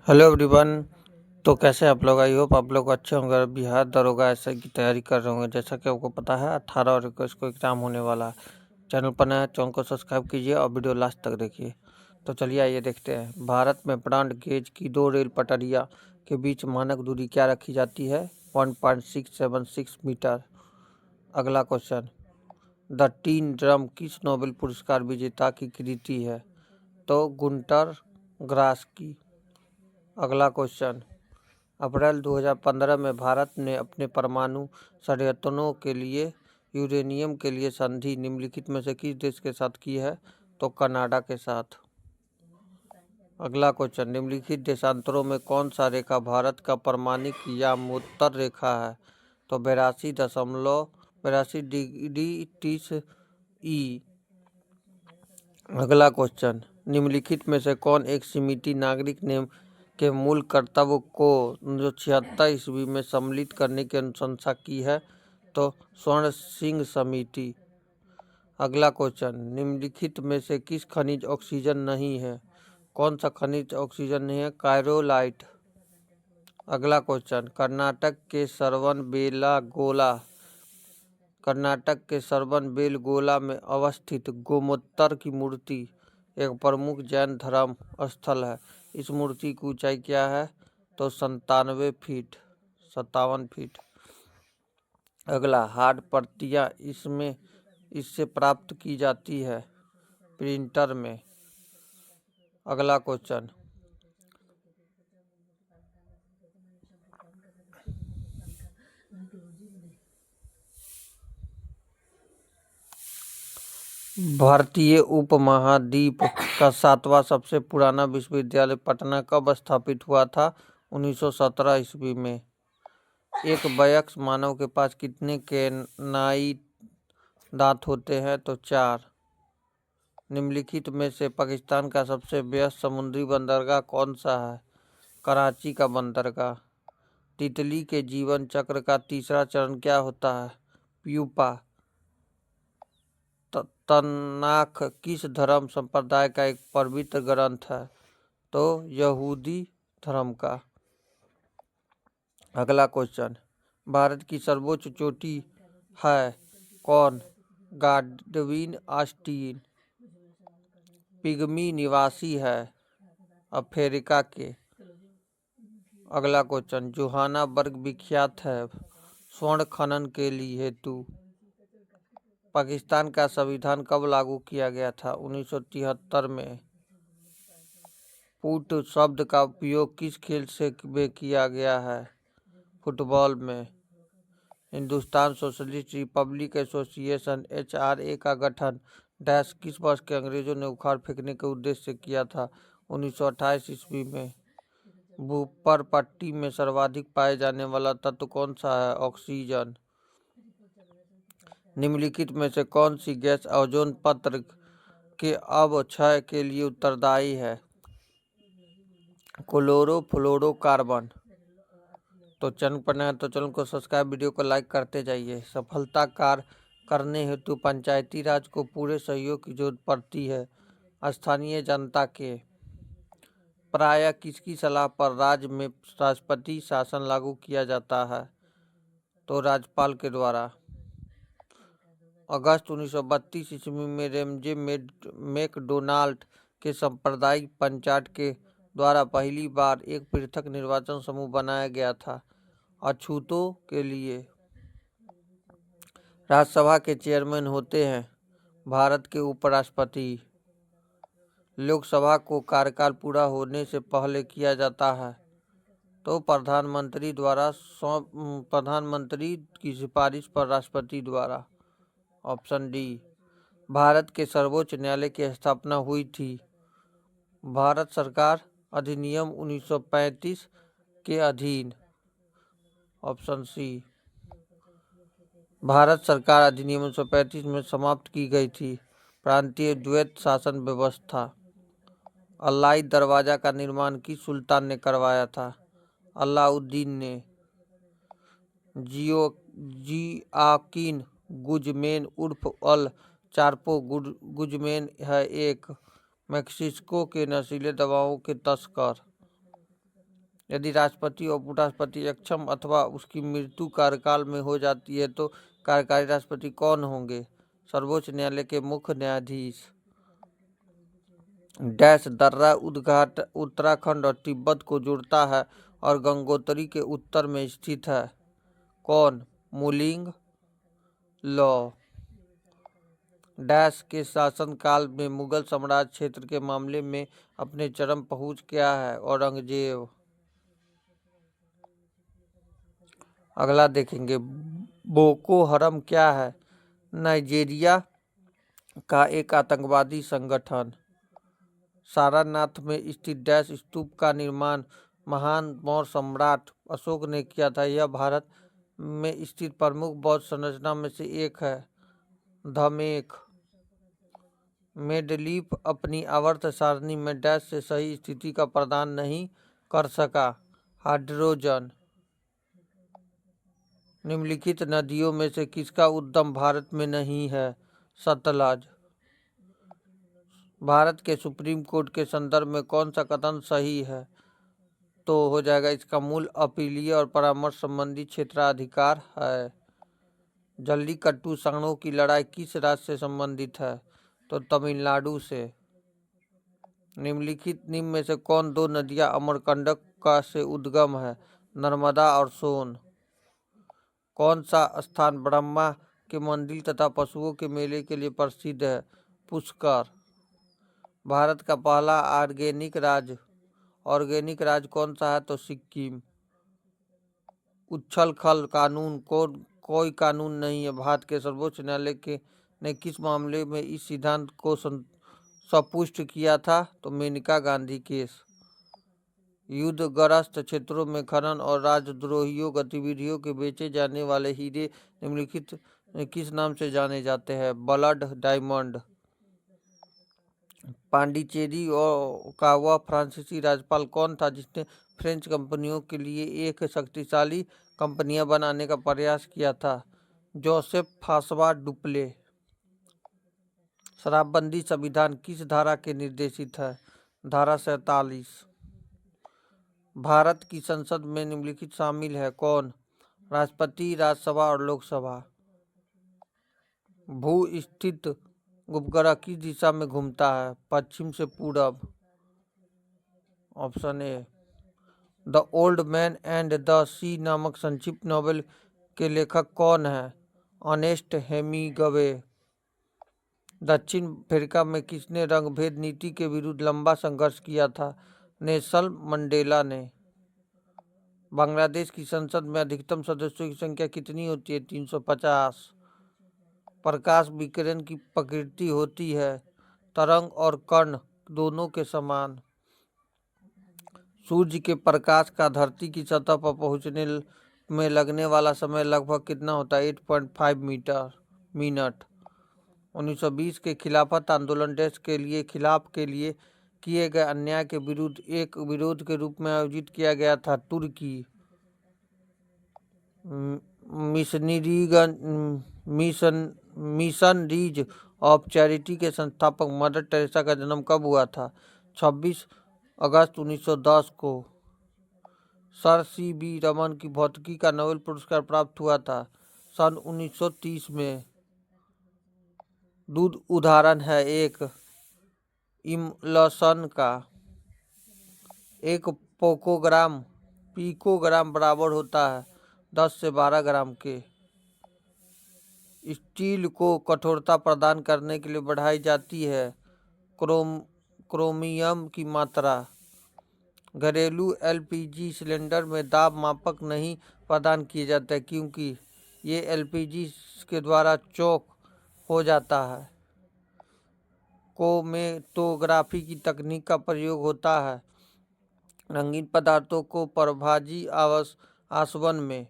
Hello everyone. तो कैसे आप लोग? आई होप आप लोग अच्छे होंगे और बिहार दरोगा एसआई की तैयारी कर रहे होंगे। जैसा कि आपको पता है 18 और 21 को एग्ज़ाम होने वाला है। चैनल पर नया चैनल को सब्सक्राइब कीजिए और वीडियो लास्ट तक देखिए। तो चलिए आइए देखते हैं। भारत में ब्रॉड गेज की 2 रेल पटरियाँ के बीच मानक दूरी क्या रखी जाती है? 1.676 मीटर। अगला क्वेश्चन, द टीन ड्रम किस नोबेल पुरस्कार विजेता की कृति है? तो गुंटर ग्रास की। अगला क्वेश्चन, अप्रैल 2015 में भारत ने अपने परमाणु षड्यंत्रों के लिए यूरेनियम के लिए संधि निम्नलिखित में से किस देश के साथ की है? तो कनाडा के साथ। अगला क्वेश्चन, निम्नलिखित देशांतरों में कौन सा रेखा भारत का परमाणिक यामोत्तर रेखा है? तो 82.82 डिग्री 30 ई। अगला क्वेश्चन, निम्नलिखित में से कौन एक सीमित नागरिक ने के मूल कर्तव्य को 1976 ईस्वी में सम्मिलित करने की अनुशंसा की है? तो स्वर्ण सिंह समिति। अगला क्वेश्चन, निम्नलिखित में से किस खनिज ऑक्सीजन नहीं है? कौन सा खनिज ऑक्सीजन नहीं है? कायरोलाइट। अगला क्वेश्चन, कर्नाटक के श्रवणबेलगोला में अवस्थित गोमूत्र की मूर्ति एक प्रमुख जैन धर्म स्थल है। इस मूर्ति की ऊंचाई क्या है? तो 57 फीट। अगला, हार्ड प्रतियां इससे प्राप्त की जाती है? प्रिंटर में। अगला क्वेश्चन, भारतीय उपमहाद्वीप का 7वां सबसे पुराना विश्वविद्यालय पटना कब स्थापित हुआ था? 1917 ईस्वी में। एक वयस्क मानव के पास कितने कैनाई दांत होते हैं? तो 4। निम्नलिखित में से पाकिस्तान का सबसे व्यस्त समुद्री बंदरगाह कौन सा है? कराची का बंदरगाह। तितली के जीवन चक्र का तीसरा चरण क्या होता है? प्यूपा। तनाख किस धर्म संप्रदाय का एक पवित्र ग्रंथ है? तो यहूदी धर्म का। अगला क्वेश्चन, भारत की सर्वोच्च चोटी है कौन? गाडविन ऑस्टिन। पिग्मी निवासी है अफ्रीका के। अगला क्वेश्चन, जोहान्सबर्ग विख्यात है स्वर्ण खनन के लिए हेतु। पाकिस्तान का संविधान कब लागू किया गया था? 1973 में। पुट शब्द का उपयोग किस खेल में किया गया है? फुटबॉल में। Hindustan socialist Republic association HRA का गठन डैश किस वर्ष के अंग्रेजों ने उखाड़ फेंकने के उद्देश्य से किया था? 1928 ईस्वी में। भूपर पट्टी में सर्वाधिक पाए जाने वाला तत्व कौन सा है? ऑक्सीजन। निम्नलिखित में से कौन सी गैस ओजोन परत के अवक्षय के लिए उत्तरदायी है? क्लोरोफ्लोरोकार्बन। तो चैनल पर नया तो चैनल को सब्सक्राइब, वीडियो को लाइक करते जाइए। सफलता कार्य करने हेतु पंचायती राज को पूरे सहयोग की जरूरत पड़ती है। स्थानीय जनता के प्रायः किसकी सलाह पर राज्य में राष्ट्रपति शासन लागू किया जाता है? तो राज्यपाल के द्वारा। अगस्त 1932 ईस्वी में रेमजे मैकडोनाल्ड के सांप्रदायिक पंचायत के द्वारा पहली बार एक पृथक निर्वाचन समूह बनाया गया था अछूतों के लिए। राज्यसभा के चेयरमैन होते हैं भारत के उपराष्ट्रपति। लोकसभा को कार्यकाल पूरा होने से पहले किया जाता है तो प्रधानमंत्री द्वारा प्रधानमंत्री की सिफारिश पर राष्ट्रपति द्वारा। Option D. भारत के सर्वोच्च न्यायालय की स्थापना हुई थी? भारत सरकार अधिनियम 1935 के अधीन। Option C. भारत सरकार अधिनियम 1935 में समाप्त की गई थी प्रांतीय द्वैत शासन व्यवस्था। अलाई दरवाजा का निर्माण किस सुल्तान ने करवाया था? अलाउद्दीन ने। जियाकिन गुजमैन उर्फ अल चार्पो गुजमैन है एक मेक्सिको के नशीले दवाओं के तस्कर। यदि राष्ट्रपति और उपराष्ट्रपति अक्षम अथवा उसकी मृत्यु कार्यकाल में हो जाती है तो कार्यकारी राष्ट्रपति कौन होंगे? सर्वोच्च न्यायालय के मुख्य न्यायाधीश। डैश दर्रा उद्घाट उत्तराखंड और तिब्बत को जोड़ता है और गंगोत्री के उत्तर में स्थित है। कौन? मुलिंग लॉ। डैश के शासनकाल में मुगल साम्राज्य क्षेत्र के मामले में अपने चरम पहुंच क्या है? औरंगजेब। अगला देखेंगे, बोको हरम क्या है? नाइजीरिया का एक आतंकवादी संगठन। सारनाथ में स्थित डैश स्तूप का निर्माण महान मौर्य सम्राट अशोक ने किया था। यह भारत में स्थित प्रमुख बौद्ध संरचना में से एक है। धमेख। मेडलीफ अपनी आवर्त सारणी में डैश से सही स्थिति का प्रदान नहीं कर सका। हाइड्रोजन। निम्नलिखित नदियों में से किसका उद्गम भारत में नहीं है? सतलज। भारत के सुप्रीम कोर्ट के संदर्भ में कौन सा कथन सही है? तो हो जाएगा इसका मूल अपीलीय और परामर्श संबंधी क्षेत्राधिकार है। जल्लीकट्टू सांडों की लड़ाई किस राज्य से संबंधित है? तो तमिलनाडु से। निम्नलिखित निम्न में से कौन दो नदियां अमरकंटक का से उद्गम है? नर्मदा और सोन। कौन सा स्थान ब्रह्मा के मंदिर तथा पशुओं के मेले के लिए प्रसिद्ध है? पुष्कर। भारत का पहला ऑर्गेनिक राज्य कौन सा है? तो सिक्किम। उछल खल कानून कोई कानून नहीं है। भारत के सर्वोच्च न्यायालय के ने किस मामले में इस सिद्धांत को सपुष्ट किया था? तो मेनका गांधी केस। युद्धग्रस्त क्षेत्रों में खनन और राजद्रोहियों गतिविधियों के बेचे जाने वाले हीरे निम्नलिखित किस नाम से जाने जाते हैं? Blood diamond. पांडिचेरी का वह फ्रांसीसी राज्यपाल कौन था जिसने फ्रेंच कंपनियों के लिए एक शक्तिशाली कंपनियां बनाने का प्रयास किया था? Joseph Francois Dupleix. शराबबंदी संविधान किस धारा के निर्देशित है? धारा 47। भारत की संसद में निम्नलिखित शामिल है? कौन? राष्ट्रपति, राज्यसभा और लोकसभा। भू स्थित उपग्रह किस दिशा में घूमता है? पश्चिम से पूरब। Option A. The Old Man and the Sea नामक संक्षिप्त नॉवेल के लेखक कौन है? Ernest Hemingway. दक्षिण अफ्रीका में किसने रंगभेद नीति के विरुद्ध लंबा संघर्ष किया था? नेल्सन मंडेला ने। बांग्लादेश की संसद में अधिकतम सदस्यों की संख्या कितनी होती है? 350। प्रकाश विकिरण की प्रकृति होती है तरंग और कण दोनों के समान। सूर्य के प्रकाश का धरती की सतह पर पहुंचने में लगने वाला समय लगभग कितना होता है? 8.5 मिनट। 1920 के खिलाफत आंदोलन देश के लिए किए गए अन्याय के विरुद्ध एक विरोध के रूप में आयोजित किया गया था। तुर्की। मिशनरीज ऑफ चैरिटी के संस्थापक मदर टेरेसा का जन्म कब हुआ था? 26 अगस्त 1910 को। Sir C.V. रमन की भौतिकी का नोबेल पुरस्कार प्राप्त हुआ था सन 1930 में। दूध उदाहरण है एक इमल्शन का। एक पिकोग्राम बराबर होता है 10 से 12 ग्राम के। स्टील को कठोरता प्रदान करने के लिए बढ़ाई जाती है क्रोमियम की मात्रा। घरेलू LPG सिलेंडर में दाब मापक नहीं प्रदान किए जाते क्योंकि ये LPG के द्वारा चौक हो जाता है। क्रोमेटोग्राफी की तकनीक का प्रयोग होता है रंगीन पदार्थों को परभाजी आसवन में।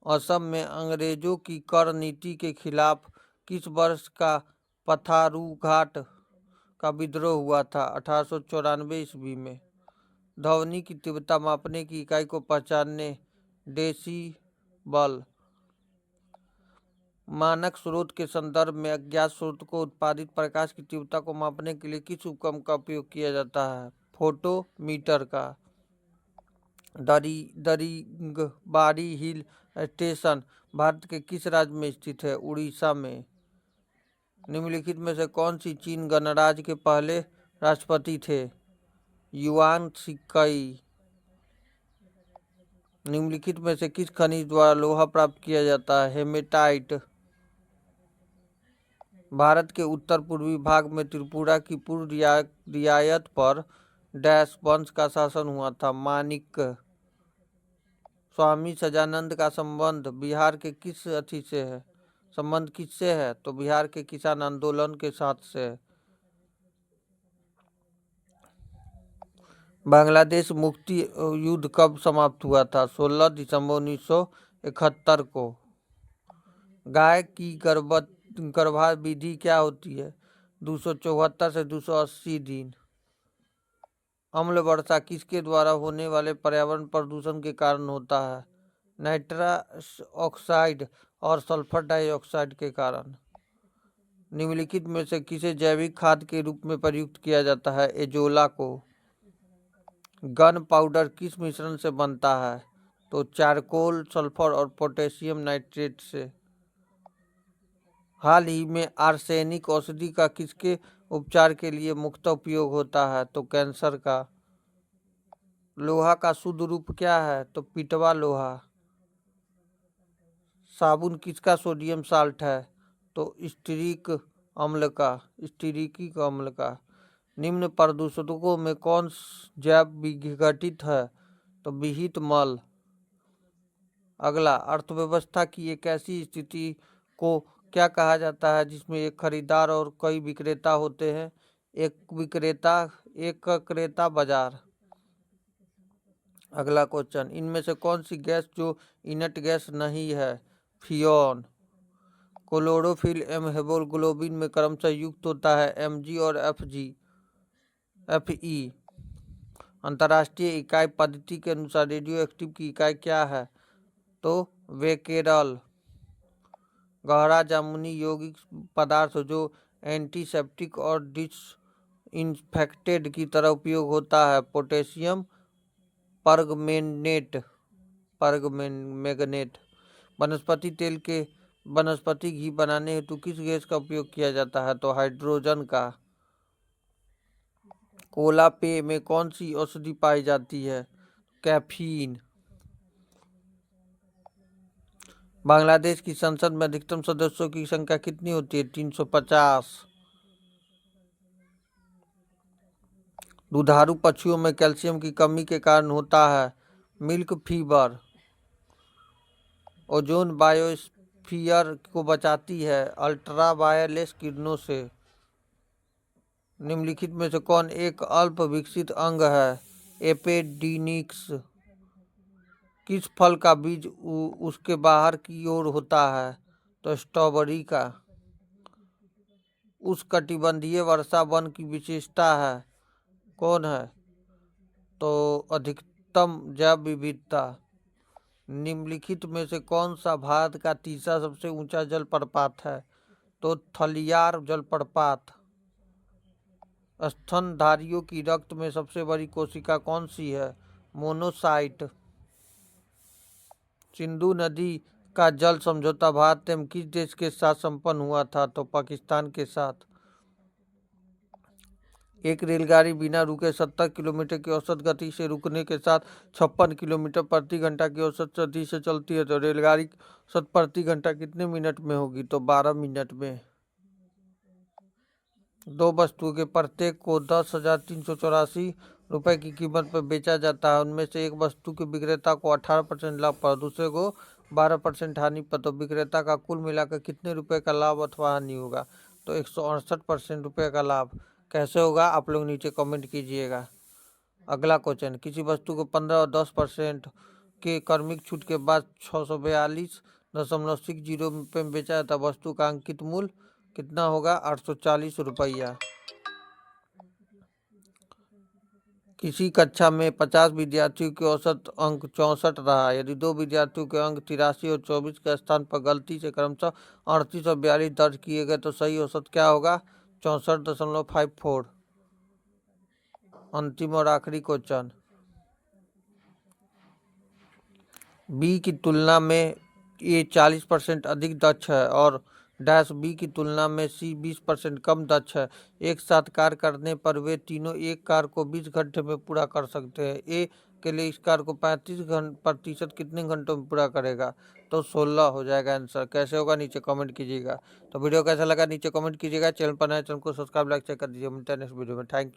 असम में अंग्रेजों की कर नीति के खिलाफ किस वर्ष का पथारूघाट का विद्रोह हुआ था? 1894 ईस्वी में। ध्वनि की तीव्रता मापने की इकाई को पहचानने डेसिबल। मानक स्रोत के संदर्भ में अज्ञात स्रोत को उत्पादित प्रकाश की तीव्रता को मापने के लिए किस उपकरण का उपयोग किया जाता है? फोटोमीटर का। दरिंगबाड़ी हिल स्टेशन भारत के किस राज्य में स्थित है? उड़ीसा में। निम्नलिखित में से कौन सी चीन गणराज्य के पहले राष्ट्रपति थे? युआन शिकई। निम्नलिखित में से किस खनिज द्वारा लोहा प्राप्त किया जाता है? हेमेटाइट। भारत के उत्तर पूर्वी भाग में त्रिपुरा की पूर्व रियायत पर डैश वंश का शासन हुआ था? माणिक्य। स्वामी सजानंद का संबंध बिहार के किस अथी से है? संबंध किससे है? तो बिहार के किसान आंदोलन के साथ से है। बांग्लादेश मुक्ति युद्ध कब समाप्त हुआ था? 16 दिसंबर 1971 को। गाय की गर्भाविधि क्या होती है? 274 से 280 दिन। अम्ल वर्षा किसके द्वारा होने वाले पर्यावरण प्रदूषण के कारण होता है? नाइट्रस ऑक्साइड और सल्फर डाइऑक्साइड के कारण। निम्नलिखित में से किसे जैविक खाद के रूप में प्रयुक्त किया जाता है? एजोला को। गन पाउडर किस मिश्रण से बनता है? तो चारकोल, सल्फर और पोटेशियम नाइट्रेट से। हाल ही में आर्सेनिक औषधि का किसके उपचार के लिए मुख्य उपयोग होता है? तो कैंसर का। लोहा का शुद्ध रूप क्या है? तो पिटवा लोहा। साबुन किसका सोडियम साल्ट है? तो स्टीरिक अम्ल का। निम्न प्रदूषकों में कौन जैव विघटित है? तो विहित मल। अगला, अर्थव्यवस्था की एक ऐसी स्थिति को क्या कहा जाता है जिसमें एक खरीदार और कई विक्रेता होते हैं? एक क्रेता बाजार। अगला क्वेश्चन, इनमें से कौन सी गैस जो इनर्ट गैस नहीं है? फ्रियोन। क्लोरोफिल एवं हेमोग्लोबिन में क्रमशः युक्त होता है Mg और Fe। अंतर्राष्ट्रीय इकाई पद्धति के अनुसार रेडियो एक्टिव की इकाई क्या है? तो बेकेरल। गहरा जामुनी यौगिक पदार्थ जो एंटीसेप्टिक और डिसइंफेक्टेंट की तरह उपयोग होता है? Potassium permanganate. वनस्पति घी बनाने हेतु किस गैस का उपयोग किया जाता है? तो हाइड्रोजन का। कोला पेय में कौन सी औषधि पाई जाती है? कैफीन। बांग्लादेश की संसद में अधिकतम सदस्यों की संख्या कितनी होती है? 350। दुधारू पशुओं में कैल्शियम की कमी के कारण होता है मिल्क फीवर। ओजोन बायोस्फीयर को बचाती है अल्ट्रावायलेट किरणों से। निम्नलिखित में से कौन एक अल्प विकसित अंग है? एपेडिनिक्स। किस फल का बीज उसके बाहर की ओर होता है? तो स्ट्रॉबेरी का। उष्णकटिबंधीय वर्षा वन की विशेषता है? कौन है? तो अधिकतम जैव विविधता। निम्नलिखित में से कौन सा भारत का तीसरा सबसे ऊंचा जलप्रपात है? तो थलियार जलप्रपात। स्तनधारियों की रक्त में सबसे बड़ी कोशिका कौन सी है? मोनोसाइट। सिंधु नदी का जल समझौता भारत एवं किस देश के साथ संपन्न हुआ था? तो पाकिस्तान के साथ। एक रेलगाड़ी बिना रुके 70 किलोमीटर की औसत गति से रुकने के साथ 56 किलोमीटर प्रति घंटा की औसत गति से चलती है तो रेलगाड़ी औसत प्रति घंटा कितने मिनट में होगी? तो 12 मिनट में। दो वस्तुओं के प्रत्येक को 10,384 रुपए की कीमत पर बेचा जाता है। उनमें से एक वस्तु के विक्रेता को 18% लाभ पर, दूसरे को 12% हानि पर, तो विक्रेता का कुल मिलाकर कितने रुपए का लाभ अथवा हानि होगा? तो 168% रुपये का लाभ। कैसे होगा आप लोग नीचे कमेंट कीजिएगा। अगला क्वेश्चन, किसी वस्तु को 15 और 10% के क्रमिक छूट के बाद 642.60 रुपये में बेचा जाता है। वस्तु का अंकित मूल्य कितना होगा? 840 रुपया। किसी कक्षा में 50 विद्यार्थियों के औसत अंक 64 रहा। यदि दो विद्यार्थियों के अंक 83 और 24 के स्थान पर गलती से क्रमशः 38 और 42 दर्ज किए गए तो सही औसत क्या होगा? 64.54। अंतिम और आखिरी क्वेश्चन, बी की तुलना में ए 40% अधिक दक्ष है और डैश बी की तुलना में सी 20% कम दक्ष है। एक साथ कार्य करने पर वे तीनों एक कार्य को 20 घंटे में पूरा कर सकते हैं। ए के लिए इस कार्य को 35% कितने घंटों में पूरा करेगा? तो 16 हो जाएगा आंसर। कैसे होगा नीचे कमेंट कीजिएगा। तो वीडियो कैसा लगा नीचे कमेंट कीजिएगा। चैनल पर नए चैनल को सब्सक्राइब लाइक शेयर कर दीजिए। मिलते हैं नेक्स्ट वीडियो में। Thank you.